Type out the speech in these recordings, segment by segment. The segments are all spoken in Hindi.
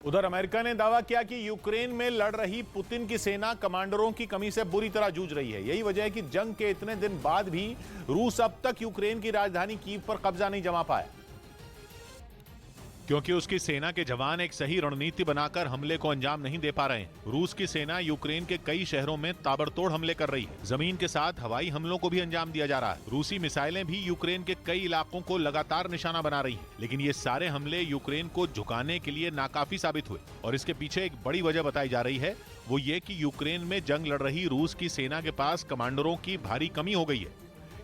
उधर अमेरिका ने दावा किया कि यूक्रेन में लड़ रही पुतिन की सेना कमांडरों की कमी से बुरी तरह जूझ रही है। यही वजह है कि जंग के इतने दिन बाद भी रूस अब तक यूक्रेन की राजधानी कीव पर कब्जा नहीं जमा पाया, क्योंकि उसकी सेना के जवान एक सही रणनीति बनाकर हमले को अंजाम नहीं दे पा रहे हैं। रूस की सेना यूक्रेन के कई शहरों में ताबड़तोड़ हमले कर रही है। जमीन के साथ हवाई हमलों को भी अंजाम दिया जा रहा है। रूसी मिसाइलें भी यूक्रेन के कई इलाकों को लगातार निशाना बना रही हैं। लेकिन ये सारे हमले यूक्रेन को झुकाने के लिए नाकाफी साबित हुए और इसके पीछे एक बड़ी वजह बताई जा रही है, वो ये कि यूक्रेन में जंग लड़ रही रूस की सेना के पास कमांडरों की भारी कमी हो गई है।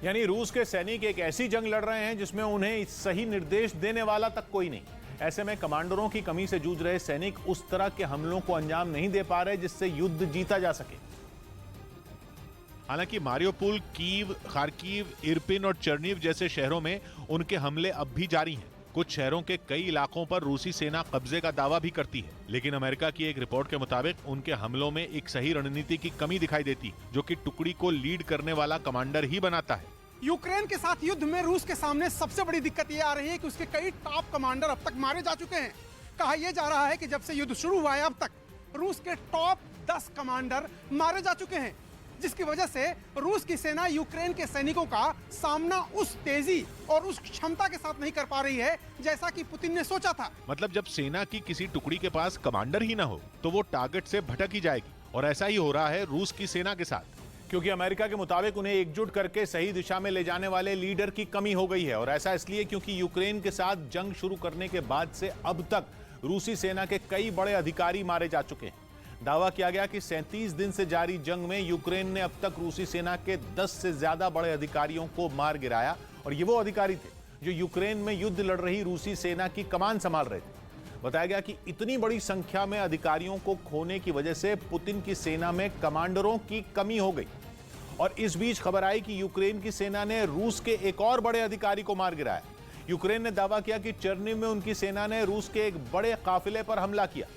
यानी रूस के सैनिक एक ऐसी जंग लड़ रहे हैं जिसमें उन्हें सही निर्देश देने वाला तक कोई नहीं। ऐसे में कमांडरों की कमी से जूझ रहे सैनिक उस तरह के हमलों को अंजाम नहीं दे पा रहे जिससे युद्ध जीता जा सके। हालांकि मारियोपोल, कीव, खार्किव, इरपिन और चर्निव जैसे शहरों में उनके हमले अब भी जारी हैं। कुछ शहरों के कई इलाकों पर रूसी सेना कब्जे का दावा भी करती है, लेकिन अमेरिका की एक रिपोर्ट के मुताबिक उनके हमलों में एक सही रणनीति की कमी दिखाई देती, जो कि टुकड़ी को लीड करने वाला कमांडर ही बनाता है। यूक्रेन के साथ युद्ध में रूस के सामने सबसे बड़ी दिक्कत ये आ रही है कि उसके कई टॉप कमांडर अब तक मारे जा चुके हैं। कहा यह जा रहा है कि जब से युद्ध शुरू हुआ है अब तक रूस के टॉप 10 कमांडर मारे जा चुके हैं, जिसकी वजह से रूस की सेना यूक्रेन के सैनिकों का सामना उस तेजी और उस क्षमता के साथ नहीं कर पा रही है जैसा कि पुतिन ने सोचा था। मतलब जब सेना की किसी टुकड़ी के पास कमांडर ही ना हो तो वो टारगेट से भटक ही जाएगी, और ऐसा ही हो रहा है रूस की सेना के साथ, क्योंकि अमेरिका के मुताबिक उन्हें एकजुट करके सही दिशा में ले जाने वाले लीडर की कमी हो गई है। और ऐसा इसलिए क्योंकि यूक्रेन के साथ जंग शुरू करने के बाद से अब तक रूसी सेना के कई बड़े अधिकारी मारे जा चुके हैं। दावा किया गया कि 37 दिन से जारी जंग में यूक्रेन ने अब तक रूसी सेना के 10 से ज्यादा बड़े अधिकारियों को मार गिराया, और ये वो अधिकारी थे जो यूक्रेन में युद्ध लड़ रही रूसी सेना की कमान संभाल रहे थे। बताया गया कि इतनी बड़ी संख्या में अधिकारियों को खोने की वजह से पुतिन की सेना में कमांडरों की कमी हो गई। और इस बीच खबर आई कि यूक्रेन की सेना ने रूस के एक और बड़े अधिकारी को मार गिराया। यूक्रेन ने दावा किया कि चर्निव में उनकी सेना ने रूस के एक बड़े काफिले पर हमला किया,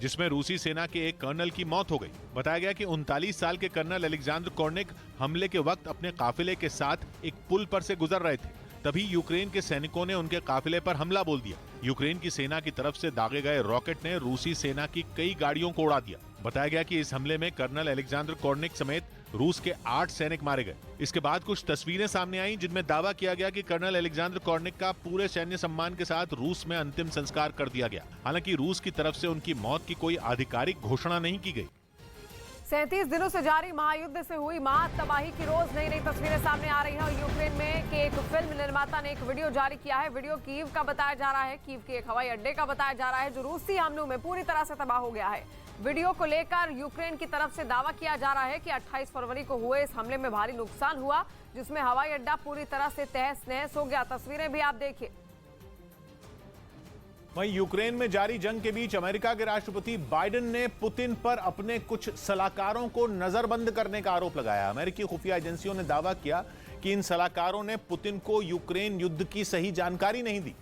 जिसमें रूसी सेना के एक कर्नल की मौत हो गई। बताया गया कि 39 साल के कर्नल अलेक्जेंडर कोर्निक हमले के वक्त अपने काफिले के साथ एक पुल पर से गुजर रहे थे। तभी यूक्रेन के सैनिकों ने उनके काफिले पर हमला बोल दिया। यूक्रेन की सेना की तरफ से दागे गए रॉकेट ने रूसी सेना की कई गाड़ियों को उड़ा दिया। बताया गया कि इस हमले में कर्नल अलेक्जेंडर कोर्निक समेत रूस के 8 सैनिक मारे गए। इसके बाद कुछ तस्वीरें सामने आई जिनमें दावा किया गया कि कर्नल अलेक्जेंडर कोर्निक का पूरे सैन्य सम्मान के साथ रूस में अंतिम संस्कार कर दिया गया। हालांकि रूस की तरफ से उनकी मौत की कोई आधिकारिक घोषणा नहीं की गई। 37 दिनों से जारी महायुद्ध से हुई मात तबाही की रोज नई नई तस्वीरें सामने आ रही हैं। और यूक्रेन में के एक फिल्म निर्माता ने एक वीडियो जारी किया है। वीडियो कीव का बताया जा रहा है, कीव के एक हवाई अड्डे का बताया जा रहा है जो रूसी हमलों में पूरी तरह से तबाह हो गया है। वीडियो को लेकर यूक्रेन की तरफ से दावा किया जा रहा है कि 28 फरवरी को हुए इस हमले में भारी नुकसान हुआ, जिसमें हवाई अड्डा पूरी तरह से तहस नहस हो गया। तस्वीरें भी आप देखिए। वहीं यूक्रेन में जारी जंग के बीच अमेरिका के राष्ट्रपति बाइडेन ने पुतिन पर अपने कुछ सलाहकारों को नजरबंद करने का आरोप लगाया। अमेरिकी खुफिया एजेंसियों ने दावा किया कि इन सलाहकारों ने पुतिन को यूक्रेन युद्ध की सही जानकारी नहीं दी,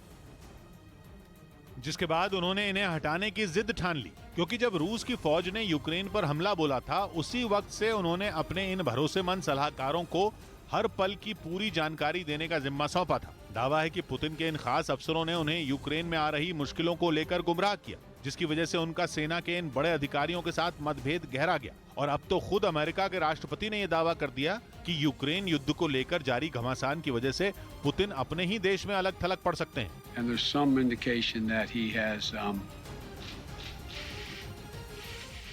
जिसके बाद उन्होंने इन्हें हटाने की जिद ठान ली। क्योंकि जब रूस की फौज ने यूक्रेन पर हमला बोला था, उसी वक्त से उन्होंने अपने इन भरोसेमंद सलाहकारों को हर पल की पूरी जानकारी देने का जिम्मा सौंपा था। दावा है कि पुतिन के इन खास अफसरों ने उन्हें यूक्रेन में आ रही मुश्किलों को लेकर गुमराह किया, जिसकी वजह से उनका सेना के इन बड़े अधिकारियों के साथ मतभेद गहरा गया। और अब तो खुद अमेरिका के राष्ट्रपति ने यह दावा कर दिया कि यूक्रेन युद्ध को लेकर जारी घमासान की वजह से पुतिन अपने ही देश में अलग थलग पड़ सकते हैं। And there's some indication that he has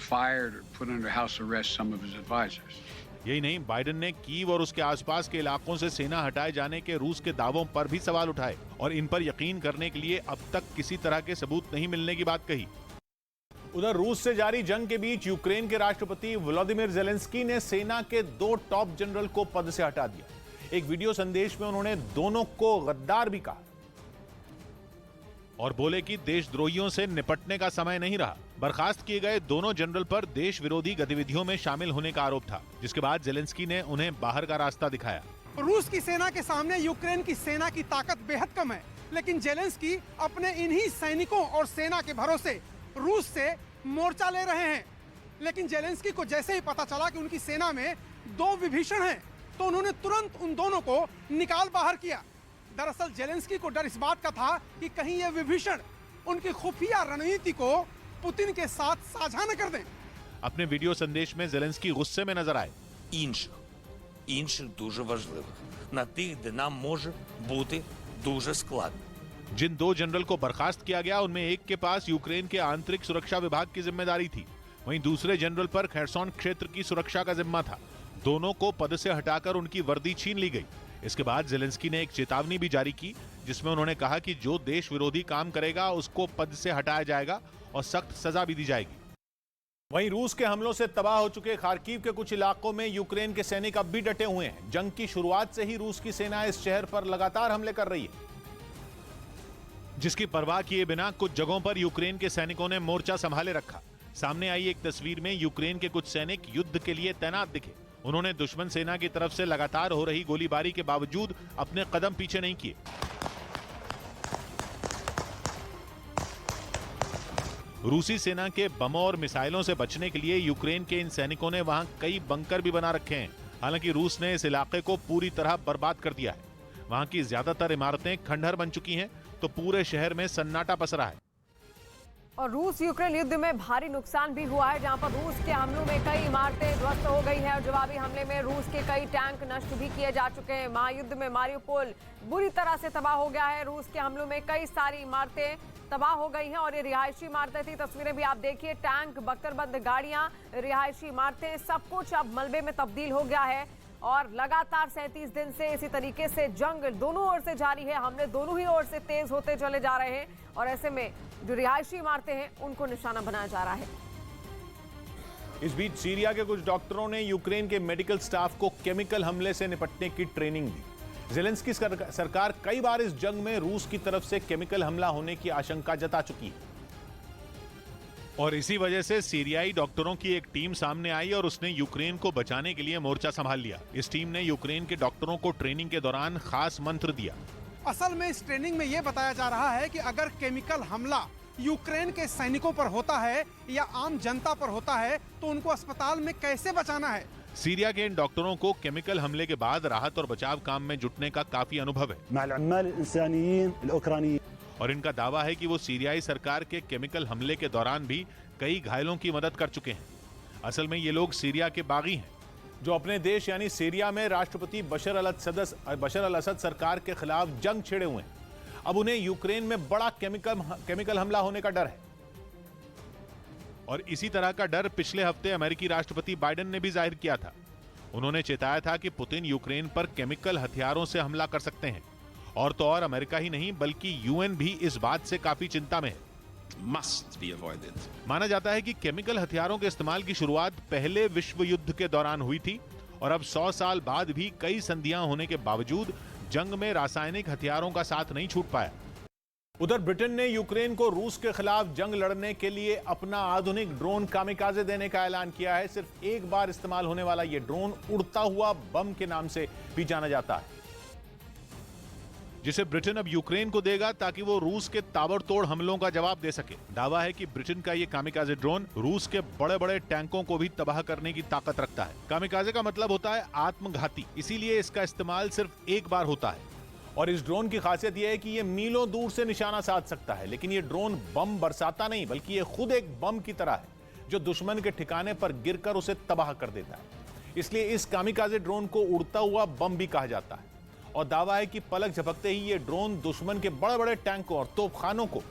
fired or put under house arrest some of his advisors. यही नहीं, बाइडेन ने कीव और उसके आसपास के इलाकों से सेना हटाए जाने के रूस के दावों पर भी सवाल उठाए और इन पर यकीन करने के लिए अब तक किसी तरह के सबूत नहीं मिलने की बात कही। उधर रूस से जारी जंग के बीच यूक्रेन के राष्ट्रपति व्लादिमीर ज़ेलेंस्की ने सेना के 2 टॉप जनरल को पद से हटा दिया। एक वीडियो संदेश में उन्होंने दोनों को गद्दार भी कहा और बोले कि देशद्रोहियों से निपटने का समय नहीं रहा। बर्खास्त किए गए दोनों जनरल पर देश विरोधी गतिविधियों में शामिल होने का आरोप था, जिसके बाद ज़ेलेंस्की ने उन्हें बाहर का रास्ता दिखाया। रूस की सेना के सामने यूक्रेन की सेना की ताकत बेहद कम है, लेकिन ज़ेलेंस्की अपने इन्हीं सैनिकों और सेना के भरोसे रूस से मोर्चा ले रहे हैं। लेकिन ज़ेलेंस्की को जैसे ही पता चला कि उनकी सेना में 2 विभीषण हैं, तो उन्होंने तुरंत उन दोनों को निकाल बाहर किया। दरअसल ज़ेलेंस्की को डर इस बात का था कि कहीं ये विभीषण उनकी खुफिया रणनीति को पुतिन के साथ साझा न कर दें। अपने वीडियो संदेश में ज़ेलेंस्की गुस्से में नजर आए। інших дуже важливих, на тих, де нам може бути дуже складно. जिन 2 जनरल को बर्खास्त किया गया उनमें एक के पास यूक्रेन के आंतरिक सुरक्षा विभाग की जिम्मेदारी थी, वहीं दूसरे जनरल पर खैरसोन क्षेत्र की सुरक्षा का जिम्मा था। दोनों को पद से हटाकर उनकी वर्दी छीन ली गई। इसके बाद ज़ेलेंस्की ने एक चेतावनी भी जारी की, जिसमें उन्होंने कहा कि जो देश विरोधी काम करेगा उसको पद से हटाया जाएगा और सख्त सजा भी दी जाएगी। वहीं रूस के हमलों से तबाह हो चुके खार्किव के कुछ इलाकों में यूक्रेन के सैनिक अब भी डटे हुए हैं। जंग की शुरुआत से ही रूस की सेना इस शहर पर लगातार हमले कर रही है, जिसकी परवाह किए बिना कुछ जगहों पर यूक्रेन के सैनिकों ने मोर्चा संभाले रखा। सामने आई एक तस्वीर में यूक्रेन के कुछ सैनिक युद्ध के लिए तैनात दिखे। उन्होंने दुश्मन सेना की तरफ से लगातार हो रही गोलीबारी के बावजूद अपने कदम पीछे नहीं किए। रूसी सेना के बमों और मिसाइलों से बचने के लिए यूक्रेन के इन सैनिकों ने वहां कई बंकर भी बना रखे हैं। हालांकि रूस ने इस इलाके को पूरी तरह बर्बाद कर दिया है। वहां की ज्यादातर इमारतें खंडहर बन चुकी हैं, तो पूरे शहर में सन्नाटा पसरा है। और रूस यूक्रेन युद्ध में भारी नुकसान भी हुआ है, जहां पर रूस के हमलों में कई इमारतें ध्वस्त हो गई हैं और जवाबी हमले में रूस के कई टैंक नष्ट भी किए जा चुके हैं। महायुद्ध में मारियोपोल बुरी तरह से तबाह हो गया है। रूस के हमलों में कई सारी इमारतें तबाह हो गई हैं और ये रिहायशी इमारतें थी। तस्वीरें भी आप देखिए, टैंक, बख्तरबंद गाड़ियां, रिहायशी इमारतें, सब कुछ अब मलबे में तब्दील हो गया है। और लगातार 37 दिन से इसी तरीके से जंग दोनों ओर से जारी है। हमले दोनों ही ओर से तेज होते चले जा रहे हैं और ऐसे में जो रिहायशी इमारतें हैं उनको निशाना बनाया जा रहा है। इस बीच सीरिया के कुछ डॉक्टरों ने यूक्रेन के मेडिकल स्टाफ को केमिकल हमले से निपटने की ट्रेनिंग दी। ज़ेलेंस्की सरकार कई बार इस जंग में रूस की तरफ से केमिकल हमला होने की आशंका जता चुकी है और इसी वजह से सीरियाई डॉक्टरों की एक टीम सामने आई और उसने यूक्रेन को बचाने के लिए मोर्चा संभाल लिया। इस टीम ने यूक्रेन के डॉक्टरों को ट्रेनिंग के दौरान खास मंत्र दिया। असल में इस ट्रेनिंग में यह बताया जा रहा है कि अगर केमिकल हमला यूक्रेन के सैनिकों पर होता है या आम जनता पर होता है तो उनको अस्पताल में कैसे बचाना है। सीरिया के इन डॉक्टरों को केमिकल हमले के बाद राहत और बचाव काम में जुटने का काफी अनुभव है और इनका दावा है कि वो सीरियाई सरकार के केमिकल हमले के दौरान भी कई घायलों की मदद कर चुके हैं। असल में ये लोग सीरिया के बागी हैं जो अपने देश यानी सीरिया में राष्ट्रपति बशर अल असद सरकार के खिलाफ जंग छेड़े हुए हैं। अब उन्हें यूक्रेन में बड़ा केमिकल हमला होने का डर है और इसी तरह का डर पिछले हफ्ते अमेरिकी राष्ट्रपति बाइडेन ने भी जाहिर किया था। उन्होंने चेताया था कि पुतिन यूक्रेन पर केमिकल हथियारों से हमला कर सकते हैं और तो और अमेरिका ही नहीं बल्कि यूएन भी इस बात से काफी चिंता में है। माना जाता है कि केमिकल हथियारों के इस्तेमाल की शुरुआत पहले विश्व युद्ध के दौरान हुई थी और अब 100 साल बाद भी कई संधियां होने के बावजूद जंग में रासायनिक हथियारों का साथ नहीं छूट पाया। उधर ब्रिटेन ने यूक्रेन को रूस के खिलाफ जंग लड़ने के लिए अपना आधुनिक ड्रोन कामिकाजे देने का ऐलान किया है। सिर्फ एक बार इस्तेमाल होने वाला यह ड्रोन उड़ता हुआ बम के नाम से भी जाना जाता है, जिसे ब्रिटेन अब यूक्रेन को देगा ताकि वो रूस के ताबड़तोड़ हमलों का जवाब दे सके। दावा है कि ब्रिटेन का ये कामिकाजे ड्रोन रूस के बड़े बड़े टैंकों को भी तबाह करने की ताकत रखता है। कामिकाजे का मतलब होता है आत्मघाती, इसीलिए इसका इस्तेमाल सिर्फ एक बार होता है और इस ड्रोन की खासियत यह है कि ये मीलों दूर से निशाना साध सकता है। लेकिन ये ड्रोन बम बरसाता नहीं बल्कि ये खुद एक बम की तरह है जो दुश्मन के ठिकाने पर गिरकर उसे तबाह कर देता है। इसलिए इस कामिकाजे ड्रोन को उड़ता हुआ बम भी कहा जाता है और दावा है कि पलक झपकते ही ये ड्रोन दुश्मन के बड़े बड़े टैंकों और तोपखानों को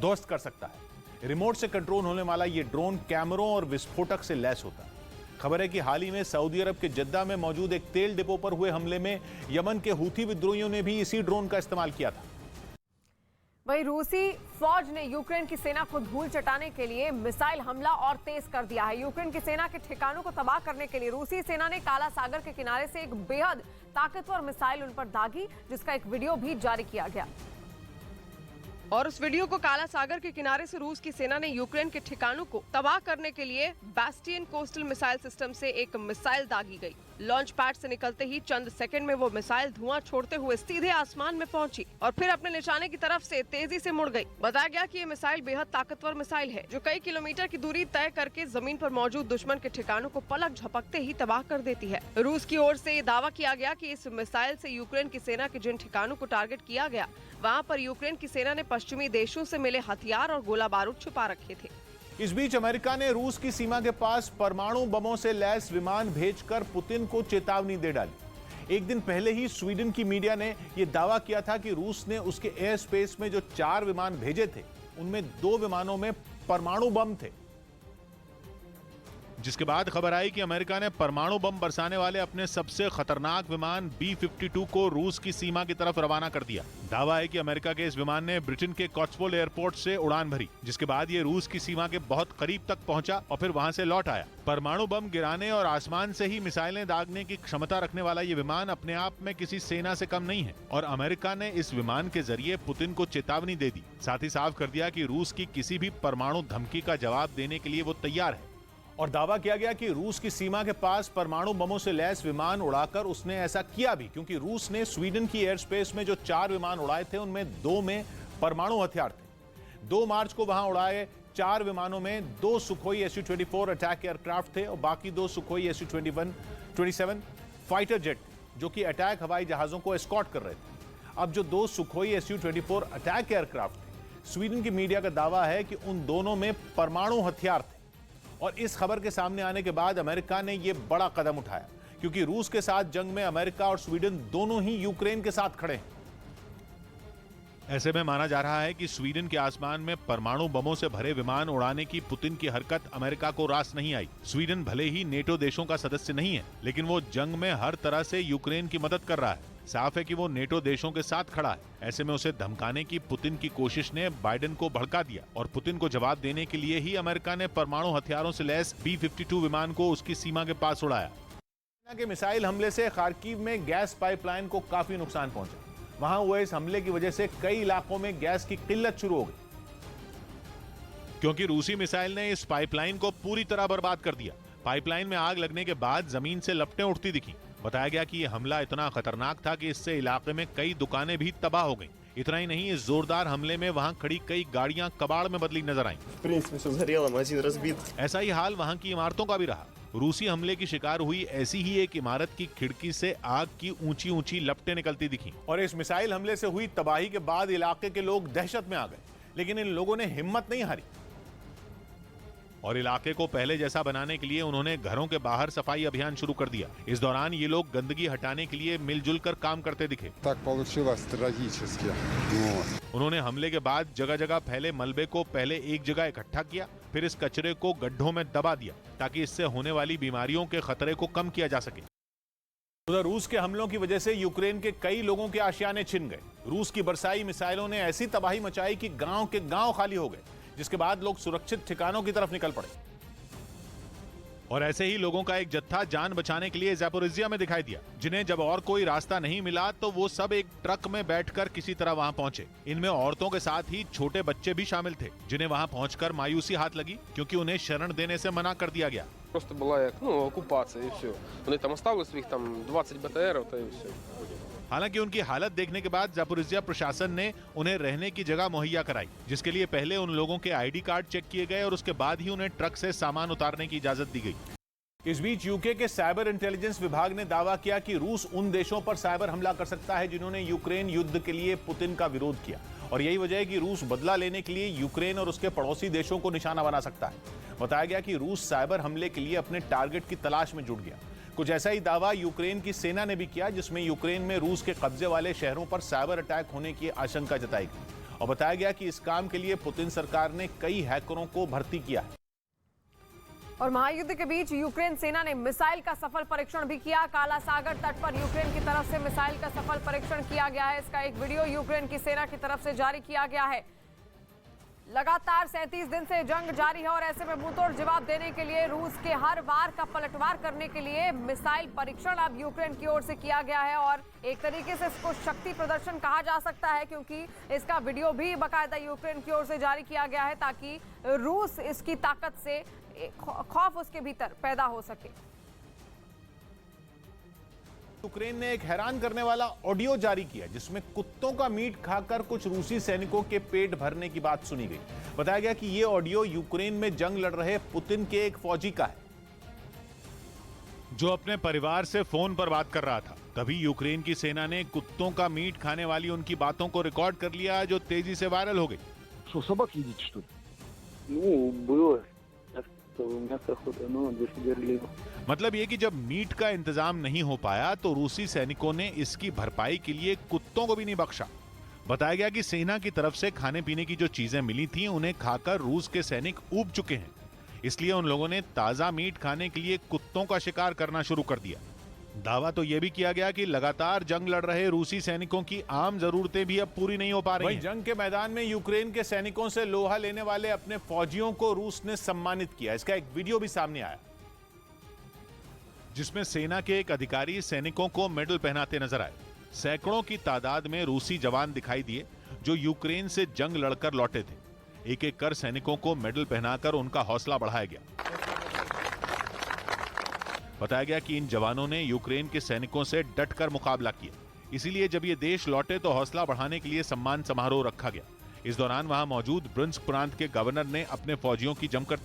ध्वस्त कर सकता है। रिमोट से कंट्रोल होने वाला ये ड्रोन कैमरों और विस्फोटक से लैस होता है। खबर है कि हाल ही में सऊदी अरब के जद्दा में मौजूद एक तेल डिपो पर हुए हमले में यमन के हूथी विद्रोहियों ने भी इसी ड्रोन का इस्तेमाल किया था। वहीं रूसी फौज ने यूक्रेन की सेना को धूल चटाने के लिए मिसाइल हमला और तेज कर दिया है। यूक्रेन की सेना के ठिकानों को तबाह करने के लिए रूसी सेना ने काला सागर के किनारे से एक बेहद ताकतवर मिसाइल उन पर दागी, जिसका एक वीडियो भी जारी किया गया और उस वीडियो को काला सागर के किनारे से रूस की सेना ने यूक्रेन के ठिकानों को तबाह करने के लिए बास्टियन कोस्टल मिसाइल सिस्टम से एक मिसाइल दागी गई। लॉन्च पैड से निकलते ही चंद सेकंड में वो मिसाइल धुआं छोड़ते हुए सीधे आसमान में पहुंची और फिर अपने निशाने की तरफ से तेजी से मुड़ गई। बताया गया कि ये मिसाइल बेहद ताकतवर मिसाइल है जो कई किलोमीटर की दूरी तय करके जमीन पर मौजूद दुश्मन के ठिकानों को पलक झपकते ही तबाह कर देती है। रूस की ओर से दावा किया गया कि इस मिसाइल से यूक्रेन की सेना के जिन ठिकानों को टारगेट किया गया वहाँ पर यूक्रेन की सेना ने पश्चिमी देशों से मिले हथियार और गोला बारूद छुपा रखे थे। इस बीच अमेरिका ने रूस की सीमा के पास परमाणु बमों से लैस विमान भेजकर पुतिन को चेतावनी दे डाली। एक दिन पहले ही स्वीडन की मीडिया ने यह दावा किया था कि रूस ने उसके एयर स्पेस में जो 4 विमान भेजे थे उनमें 2 विमानों में परमाणु बम थे, जिसके बाद खबर आई कि अमेरिका ने परमाणु बम बरसाने वाले अपने सबसे खतरनाक विमान B-52 को रूस की सीमा की तरफ रवाना कर दिया। दावा है कि अमेरिका के इस विमान ने ब्रिटेन के कॉट्सवोल एयरपोर्ट से उड़ान भरी, जिसके बाद ये रूस की सीमा के बहुत करीब तक पहुंचा और फिर वहां से लौट आया। परमाणु बम गिराने और आसमान से ही मिसाइलें दागने की क्षमता रखने वाला ये विमान अपने आप में किसी सेना से कम नहीं है और अमेरिका ने इस विमान के जरिए पुतिन को चेतावनी दे दी। साथ ही साफ कर दिया कि रूस की किसी भी परमाणु धमकी का जवाब देने के लिए वो तैयार है और दावा किया गया कि रूस की सीमा के पास परमाणु बमों से लैस विमान उड़ाकर उसने ऐसा किया भी क्योंकि रूस ने स्वीडन की एयर स्पेस में जो 4 विमान उड़ाए थे उनमें 2 में परमाणु हथियार थे। 2 मार्च को वहां उड़ाए 4 विमानों में 2 सुखोई Su-24 अटैक एयरक्राफ्ट थे और बाकी 2 सुखोई Su-27 फाइटर जेट जो कि अटैक हवाई जहाजों को एस्कॉर्ट कर रहे थे। अब जो 2 सुखोई Su-24 अटैक एयरक्राफ्ट थे, स्वीडन की मीडिया का दावा है कि उन दोनों में परमाणु हथियार थे और इस खबर के सामने आने के बाद अमेरिका ने यह बड़ा कदम उठाया क्योंकि रूस के साथ जंग में अमेरिका और स्वीडन दोनों ही यूक्रेन के साथ खड़े हैं। ऐसे में माना जा रहा है कि स्वीडन के आसमान में परमाणु बमों से भरे विमान उड़ाने की पुतिन की हरकत अमेरिका को रास नहीं आई। स्वीडन भले ही नेटो देशों का सदस्य नहीं है, लेकिन वो जंग में हर तरह से यूक्रेन की मदद कर रहा है। साफ है कि वो नेटो देशों के साथ खड़ा है। ऐसे में उसे धमकाने की पुतिन की कोशिश ने बाइडेन को भड़का दिया और पुतिन को जवाब देने के लिए ही अमेरिका ने परमाणु हथियारों से लैस B-52 विमान को उसकी सीमा के पास उड़ाया। सेना के मिसाइल हमले से खार्किव में गैस पाइपलाइन को काफी नुकसान पहुंचा। वहां हुए इस हमले की वजह से कई इलाकों में गैस की किल्लत शुरू हो गई क्योंकि रूसी मिसाइल ने इस पाइपलाइन को पूरी तरह बर्बाद कर दिया। पाइपलाइन में आग लगने के बाद जमीन से लपटें उठती दिखी। बताया गया कि यह हमला इतना खतरनाक था कि इससे इलाके में कई दुकानें भी तबाह हो गईं। इतना ही नहीं, इस जोरदार हमले में वहां खड़ी कई गाड़ियां कबाड़ में बदली नजर आईं। ऐसा ही हाल वहां की इमारतों का भी रहा। रूसी हमले की शिकार हुई ऐसी ही एक इमारत की खिड़की से आग की ऊंची ऊंची लपटें निकलती दिखी और इस मिसाइल हमले से हुई तबाही के बाद इलाके के लोग दहशत में आ गए, लेकिन इन लोगों ने हिम्मत नहीं हारी और इलाके को पहले जैसा बनाने के लिए उन्होंने घरों के बाहर सफाई अभियान शुरू कर दिया। इस दौरान ये लोग गंदगी हटाने के लिए मिलजुल कर काम करते दिखे। उन्होंने हमले के बाद जगह जगह फैले मलबे को पहले एक जगह इकट्ठा किया, फिर इस कचरे को गड्ढों में दबा दिया ताकि इससे होने वाली बीमारियों के खतरे को कम किया जा सके। उधर रूस के हमलों की वजह से यूक्रेन के कई लोगों के आशियाने छिन गए। रूस की बरसाई मिसाइलों ने ऐसी तबाही मचाई कि गांव के गांव खाली हो गए, जिसके बाद लोग सुरक्षित ठिकानों की तरफ निकल पड़े और ऐसे ही लोगों का एक जत्था जान बचाने के लिए ज़ैपोरिज़िया में दिखाई दिया, जिन्हें जब और कोई रास्ता नहीं मिला तो वो सब एक ट्रक में बैठकर किसी तरह वहां पहुंचे। इनमें औरतों के साथ ही छोटे बच्चे भी शामिल थे, जिन्हें वहां पहुंचकर मायूसी हाथ लगी क्योंकि उन्हें शरण देने से मना कर दिया गया। Просто була як, окупація і все. Вони там оставили своїх 20 БТРів та і все. हालांकि उनकी हालत देखने के बाद ज़ैपोरिज़िया प्रशासन ने उन्हें रहने की जगह मुहैया कराई, जिसके लिए पहले उन लोगों के आईडी कार्ड चेक किए गए और उसके बाद ही उन्हें ट्रक से सामान उतारने की इजाजत दी गई। इस बीच यूके के साइबर इंटेलिजेंस विभाग ने दावा किया कि रूस उन देशों पर साइबर हमला कर सकता है जिन्होंने यूक्रेन युद्ध के लिए पुतिन का विरोध किया और यही वजह है कि रूस बदला लेने के लिए यूक्रेन और उसके पड़ोसी देशों को निशाना बना सकता है। बताया गया कि रूस साइबर हमले के लिए अपने टारगेट की तलाश में जुट गया। कुछ ऐसा ही दावा यूक्रेन की सेना ने भी किया, जिसमें यूक्रेन में रूस के कब्जे वाले शहरों पर साइबर अटैक होने की आशंका जताई गई और बताया गया कि इस काम के लिए पुतिन सरकार ने कई हैकरों को भर्ती किया है। और महायुद्ध के बीच यूक्रेन सेना ने मिसाइल का सफल परीक्षण भी किया। काला सागर तट पर यूक्रेन की तरफ से मिसाइल का सफल परीक्षण किया गया है। इसका एक वीडियो यूक्रेन की सेना की तरफ से जारी किया गया है। लगातार 37 दिन से जंग जारी है और ऐसे में मुंहतोड़ जवाब देने के लिए रूस के हर वार का पलटवार करने के लिए मिसाइल परीक्षण अब यूक्रेन की ओर से किया गया है और एक तरीके से इसको शक्ति प्रदर्शन कहा जा सकता है, क्योंकि इसका वीडियो भी बाकायदा यूक्रेन की ओर से जारी किया गया है ताकि रूस इसकी ताकत से खौफ उसके भीतर पैदा हो सके। यूक्रेन ने एक हैरान करने वाला ऑडियो जारी किया जिसमें कुत्तों का मीट खाकर कुछ रूसी सैनिकों के पेट भरने की बात सुनी गई। बताया गया कि यह ऑडियो यूक्रेन में जंग लड़ रहे पुतिन के एक फौजी का है जो अपने परिवार से फोन पर बात कर रहा था। तभी यूक्रेन की सेना ने कुत्तों का मीट खाने वाली उनकी बातों को रिकॉर्ड कर लिया जो तेजी से वायरल हो गई। Что, собак едите, что ли? Ну, было. Так, мясо охота, но досидели. मतलब ये कि जब मीट का इंतजाम नहीं हो पाया तो रूसी सैनिकों ने इसकी भरपाई के लिए कुत्तों को भी नहीं बख्शा। बताया गया कि सेना की तरफ से खाने पीने की जो चीजें मिली थी उन्हें खाकर रूस के सैनिक ऊब चुके हैं, इसलिए उन लोगों ने ताजा मीट खाने के लिए कुत्तों का शिकार करना शुरू कर दिया। दावा तो यह भी किया गया कि लगातार जंग लड़ रहे रूसी सैनिकों की आम जरूरतें भी अब पूरी नहीं हो पा रही हैं। जंग के मैदान में यूक्रेन के सैनिकों से लोहा लेने वाले अपने फौजियों को रूस ने सम्मानित किया। इसका एक वीडियो भी सामने आया जिसमें सेना के एक अधिकारी सैनिकों को मेडल पहनाते नजर आए। सैकड़ों की तादाद में रूसी जवान दिखाई दिए जो यूक्रेन से जंग लड़कर लौटे थे। एक एक कर सैनिकों को मेडल पहनाकर उनका हौसला बढ़ाया गया। बताया गया कि इन जवानों ने यूक्रेन के सैनिकों से डटकर मुकाबला किया, इसीलिए जब ये देश लौटे तो हौसला बढ़ाने के लिए सम्मान समारोह रखा गया। इस दौरान वहां मौजूद ब्रिंस्क प्रांत के गवर्नर ने अपने फौजियों की जमकर